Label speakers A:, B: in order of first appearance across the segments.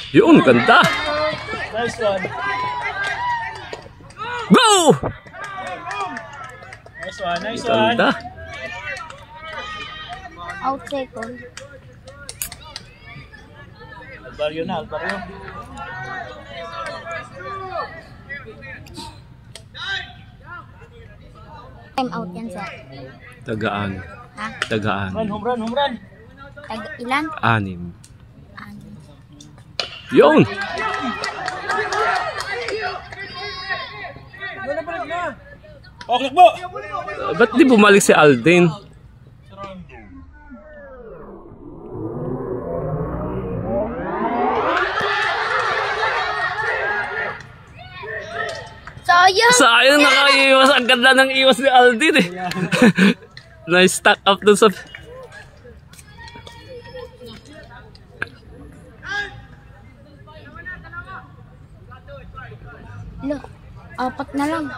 A: Yun, ganda.
B: Nice one.
A: Go!
B: Nice one, nice one.
A: Ganda.
C: Out second.
B: Albaryo na, Albaryo.
C: Time out yan, sir.
A: Tagaan.
C: Ha?
A: Tagaan.
B: Home run, home run.
C: Ilan?
A: 6.
C: 6.
A: Yun!
B: Okay po.
A: Ba't di bumalik si Alden?
C: Sayang!
A: Sayang nakaiwas. Ang ganda ng iwas ni Alden eh. Na-stack up dun sa...
C: Look, 4 na lang.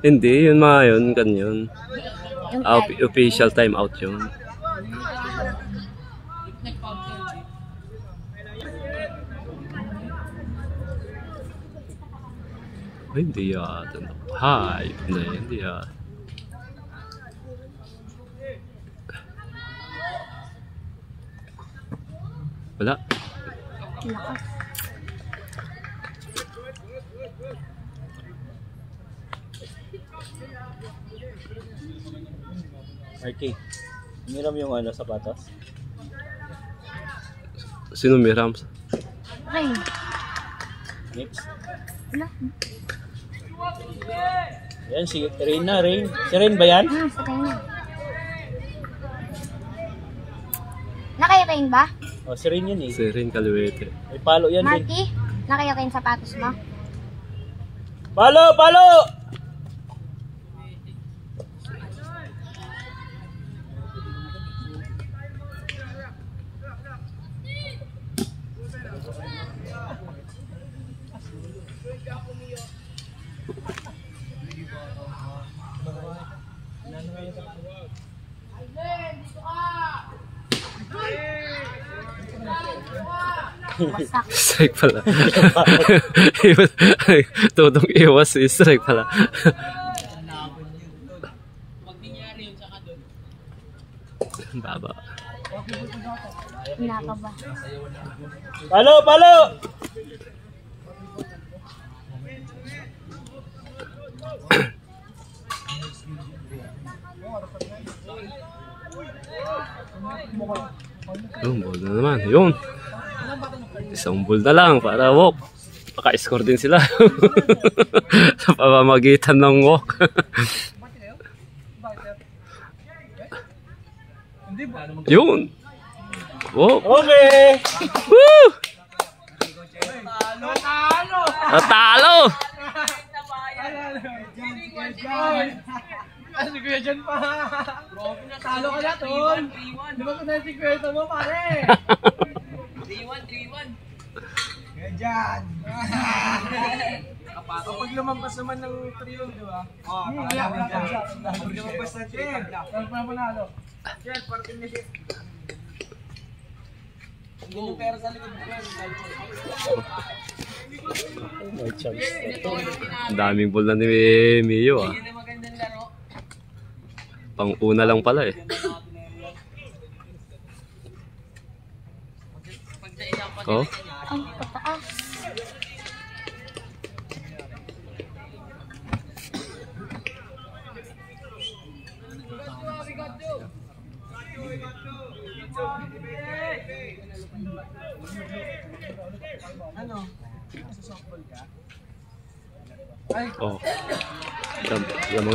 A: Hindi, yun mga yun. Ganyan.
C: Yung
A: Official time out yun. Ay, hindi yata. Hi, hindi yata. Wala.
C: lakas.
B: Marky, hiniram yung ano, sapatos?
A: Sino may Rams?
C: Rain.
B: Next.
C: Wala.
B: Yan, si Rain na, Rain. Si Rain ba yan?
C: Sa kanya. Naka-Rain ba?
B: O, si Rain yun eh.
A: Si Rin Caluete.
B: May palo yan, Rain.
C: Marky, naka-Rain sapatos mo?
B: Palo! Palo!
A: Strike pala. Tudong iwas, strike pala. Baba.
C: Nakaba.
B: Palo! Palo!
A: Yung ball na naman. Yun. Isang ball na lang para walk. Maka-score din sila. Sa pamamagitan ng walk. Yun. Walk.
B: Okay!
A: Woo! Natalo!
D: Kasi kuya dyan pa. Talo ka na, tol. Di ba kung nasi kwento mo, pare? 3-1. Kuya dyan. Kapag lumampas naman ng 3-1, di ba? Oo, kapag lumampas na Jen. Kapag panalo. Jen, parting na siya. Hindi yung pera sa likod ko.
B: May chance.
A: Ang daming ball na ni Mio ah. Pang una lang pala eh. Oh.
C: Ang pataas.
D: Ano? Sa softball ka?
A: Oh.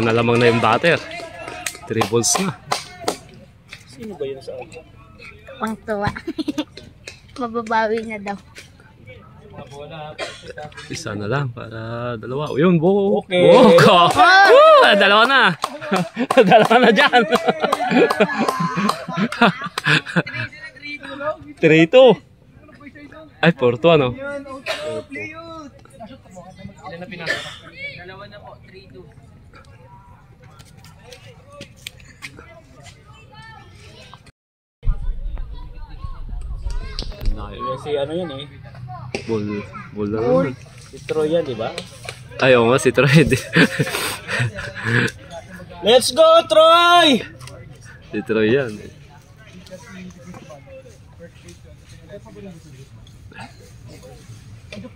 A: Lamang na yung batter. 3 balls na.
B: Sino ba yun sa akin?
C: Pang tuwa. Mababawi na daw.
A: Isa na lang para dalawa. O yun, bo.
B: Okay.
A: Bo. Woo! Dalawa na. Dalawa na dyan. 3-2. Ay, 4-2 ano?
D: Ilan na pinasa? Dalawa na po, 3-2.
B: Si ano yan eh.
A: Ball na naman.
B: Si Troy yan, di ba?
A: Ayaw nga si Troy.
B: Let's go, Troy!
A: Si Troy yan.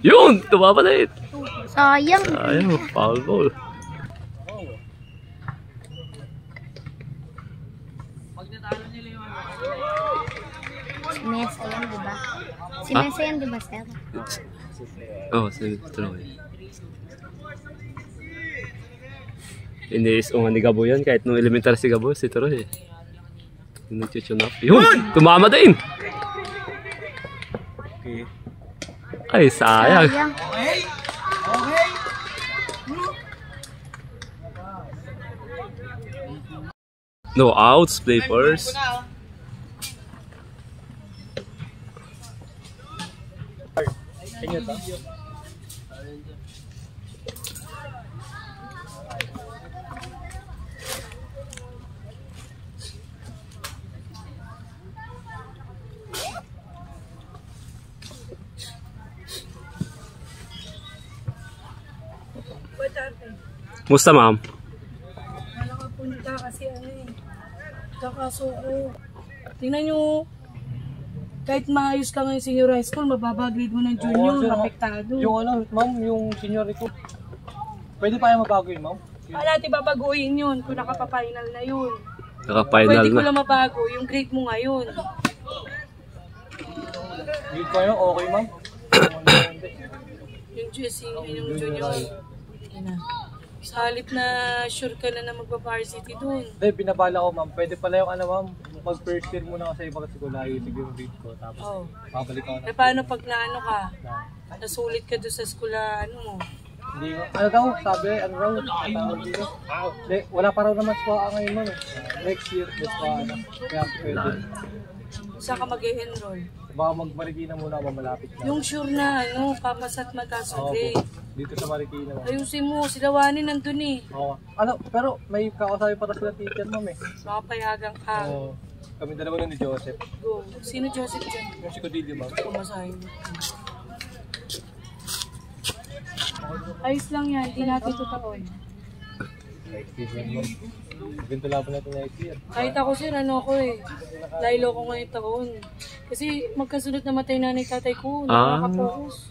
A: Yun! Tumama na yun.
C: Sayang.
A: Ayaw, foul ball.
C: Si Mesa yan, diba? Si Mesa yan, diba, sir?
A: Oh, si Troy. Iniis-ungan ni Gabo yan kahit nung elementary si Gabo, si Troy eh. Yung nag-tune up. Yun! Tumama din!
B: Okay.
A: Ay, sayang.
C: Sayang.
D: Okay? Okay?
A: No outs, play first.
B: Kanya to?
A: Musta ma'am?
E: Nakapunta kasi ano eh. Kakasuko. Tingnan nyo, kahit maayos ka ngayon senior high school, mababa grade mo ng junior, apektado.
D: Yung ano, ma'am, yung senior ko. Pwede pa yung mabago yun, ma'am?
E: Paano natin babaguhin yun kung nakapa-final na yun?
A: Naka-final
E: Pwede ko
A: na.
E: lang mabago yung grade mo ngayon.
D: Hindi ko yun, okay, ma'am?
E: Yung junior. Yan na. Sa halip na sure ka na magpa-varsity dun.
D: Hindi, binabala ko, ma'am. Pwede pala yung ano, ma'am, mag-first year muna ako sa ibang school, ayusig yung grade ko. Tapos,
E: Oh.
D: babalik ako
E: Eh
D: na.
E: paano pag naano ka? Nasulit ka doon sa school na ano mo?
D: Hindi ko. Ano daw, sabi, ano raw, tawag dito. Hindi, wala pa raw naman squawka ngayon, ma'am. Next year, mas pa, ano. Kaya pwede.
E: Saan ka mag-e-enroll?
D: Baka mag-Marikina muna ako, malapit na.
E: Yung sure na ano, papasa't magkasugrade.
D: Dito sa Marikina, ma'am.
E: Ayusin mo, silawanin nandun eh.
D: Oo. Ano, pero may kakasabi para sila teacher, ma'am eh.
E: Makapayagan ka.
D: Oo. Kami dalawa nun ni Joseph.
E: Go. Sino Joseph dyan?
D: Yung si Codilio, ma'am.
E: Pumasahin. Ayos lang yan, di natin tutakon.
D: Next season, ma'am. Ganito lang po natin next year.
E: Kahit ako sir, ano ako eh. Laylo ko ngayong taon. Kasi magkasunod namatay nanay tatay ko. Nakaka-focus.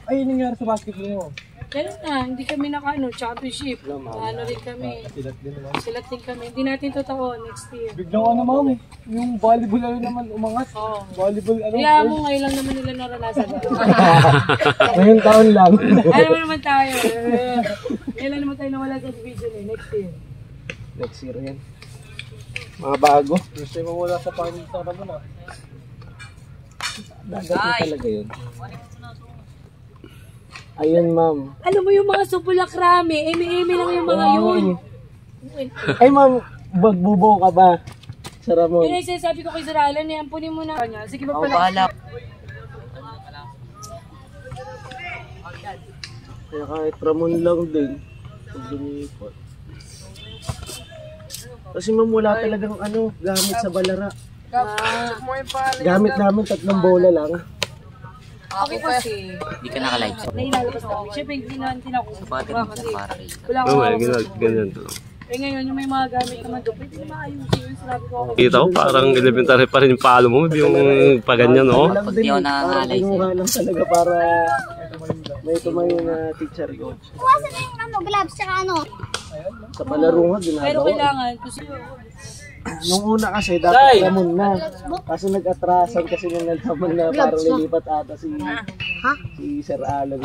D: Ay, yun nangyari sa basketball niyo.
E: Ganun na, hindi kami championship. Ano rin kami.
D: Silat din naman.
E: Silat din kami. Hindi natin totoo next year.
D: Biglang ano, ma'am. Yung volleyball ano naman umangat.
E: Oo.
D: Volleyball ano.
E: Kaya mo ngayon lang naman nila naranasan.
D: Ngayong taon lang.
E: Ano naman tayo? Kailan naman tayo nawala sa division eh, next year.
D: Next year yan. Mga bago. Gusto mo wala sa finals na naman ah. Dadating talaga yun. Ayun, ma'am.
E: Alam mo yung mga supulakrami, eme-eme lang yung mga yun.
D: Ay, ma'am. Magbubo ka ba? Sa Ramon.
E: Yun ay sinasabi ko kay Sir Alan, eh, ampunin mo na. Sige ba pala?
D: Kaya kahit Ramon lang din. Pag dumipot. Kasi ma'am, wala talagang ano, gamit sa balara. Gamit namin 3 bola lang.
E: Ako kasi,
F: Hindi ka naka-live.
E: nailalabas kami. Siyempre, hindi na
F: Bakit
E: nakukuha kasi
F: para kayo?
E: wala
A: Oh,
E: akong
A: well, ganyan to.
E: Eh ngayon, yung may mga gamit naman doon, pwede na maayusin yun. Sinabi ko ako.
A: Kita ko parang elementary pa rin yung palo mo, yung paganyan, no?
F: Pag di ako nakaka-live.
D: Kinuha lang talaga para may tumayo na teacher ko.
C: Kuwasan na yung ano, gloves, tsaka ano.
D: Sa palarungan,
E: Pero
D: ginagawa.
E: kailangan, kasi
D: Nung una kasi, dapat Ramon na. Kaso nag-atrasan kasi nung nagtamon na parang lilipat ata si Sir Alan.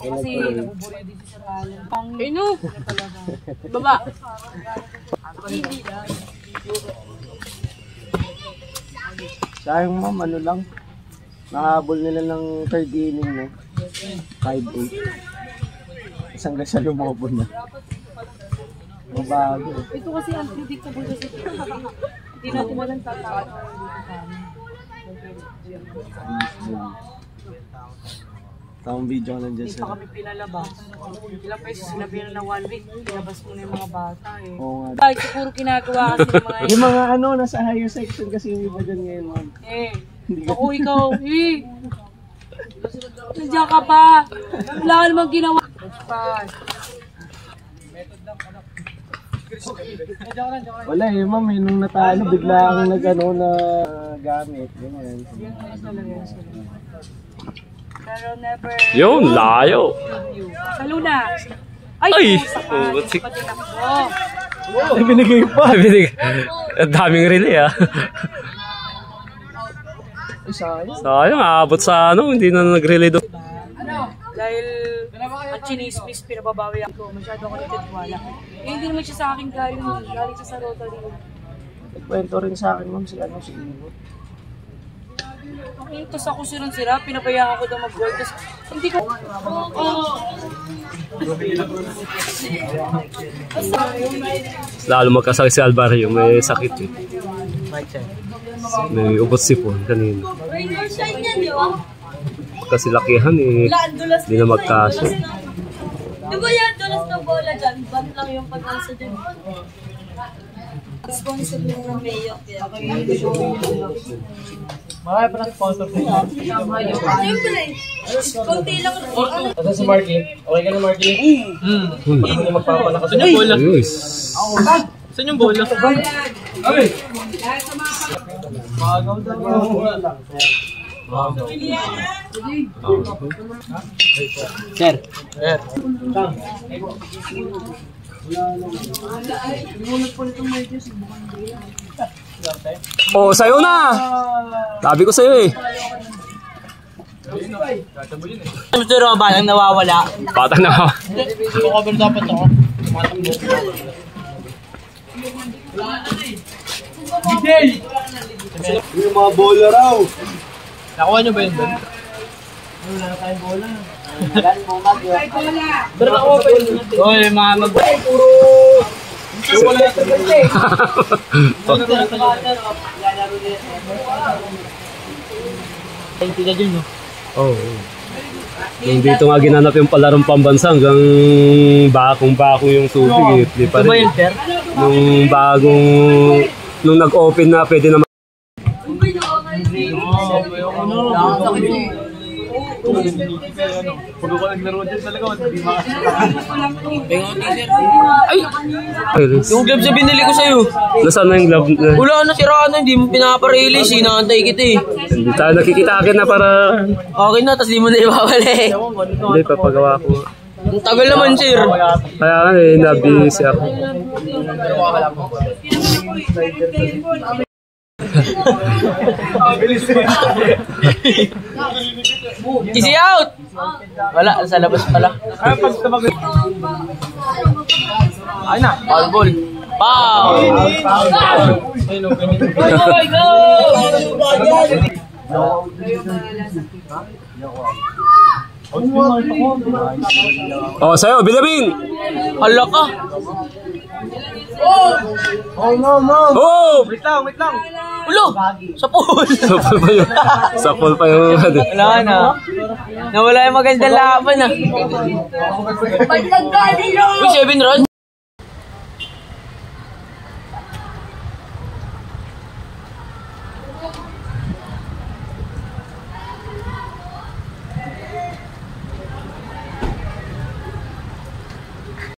E: kasi nabuburyo dito sa Alan. Pang baba.
D: Sayang ma'am, ano lang. Nakahabol nila ng third inning, no? 5-8. Isang gasa lumobo na. Mabago.
E: Ito kasi unpredictable kasi. Hindi natin walang tatawag.
D: Tamang video ka nandiyan
E: Hindi pa kami pinalabas. Ilang beses sinabihan na 1 week, pinabas mo na yung mga bata eh.
D: Oo nga.
E: Kahit siguro ginagawa kasi ng mga
D: Yung mga ano, nasa higher section kasi yung iba dyan ngayon, ma'am.
E: eh. Ako ikaw, nandiyan ka pa. Wala ka namang ginawa.
D: Wala eh, ma'am. Eh, nung natalo, bigla akong nag-ano na gamit. Ganyan.
E: Pero never
A: Yun, layo.
E: sa Luna.
A: Ay!
E: Putik. Pati nakbo.
D: Ay, binigay pa.
A: Ang daming relay ah.
D: Ay, sayang.
A: Sayang, aabot sa ano, hindi na nag-relay doon.
E: Dahil ang chinismis, pinababawi ako. Masyado ako nagtitiwala. Eh, hindi naman siya sa akin galing. Galing siya sa Rotary.
D: Nagkwento rin sa akin, ma'am, si Ivo.
E: Tapos ako sira, pinabayaan ko daw mag-goal. Tapos hindi ko...
A: Lalo magkasakit si Alvario, may sakit eh. May ubot sipon kanina. Kasi lakihan eh, hindi na magkasya.
G: Di ba yan, dulas na bola dyan? Ban lang yung pag-asa dyan. Responsible ng mayo.
D: Makaya pa ng sponsor ko.
G: Siyempre, konti lang.
D: Asa si Marky? Okay ka na, Marky? Hindi magpapalakas. Saan yung bola?
A: Ayos.
D: Saan yung bola? Ay! Magaw daw. Sir.
A: Oh, sa'yo na! Sabi ko sa'yo eh.
F: Mr. Roban ang nawawala.
A: Patang na ako.
D: Cover dapat ako. Yung mga bola raw. Nakuha nyo ba yun doon? Wala na tayong bola. Pero nakuha pa yun.
F: Oy, mga mag...
D: Wala na tayong
F: Hindi ka dyan, no?
A: Oh. Yung dito nga ginanap yung palarong pambansa hanggang bakong-bakong yung tubig eh. Di pa rin.
F: sir?
A: Nung bagong, nung nag-open na pwede na
D: Pag ako naglaro dyan talaga, hindi
F: Yung gloves na binili ko sa'yo.
A: Nasaan na yung glove?
F: Wala na, sira na. Hindi mo pinaparelease. Hinahantay kita eh.
A: Hindi tayo nakikita akin na para...
F: Okay na, tapos di mo na iwawala eh.
A: Hindi, papagawa ko.
F: Ang tagal naman, sir.
A: Kaya nga eh, nabisi ako.
F: Easy out! Wala, sa labas pala.
D: Ay na.
F: Foul ball. Pow!
A: Oh, sa'yo, Benjamin!
F: Hala ka!
A: Oh!
D: Wait lang.
F: Ulo! Sa pool!
A: Sapol pa yun. Sapol pa yun.
F: Wala na. Nawala yung magandang laban ah. Uy, 7 runs?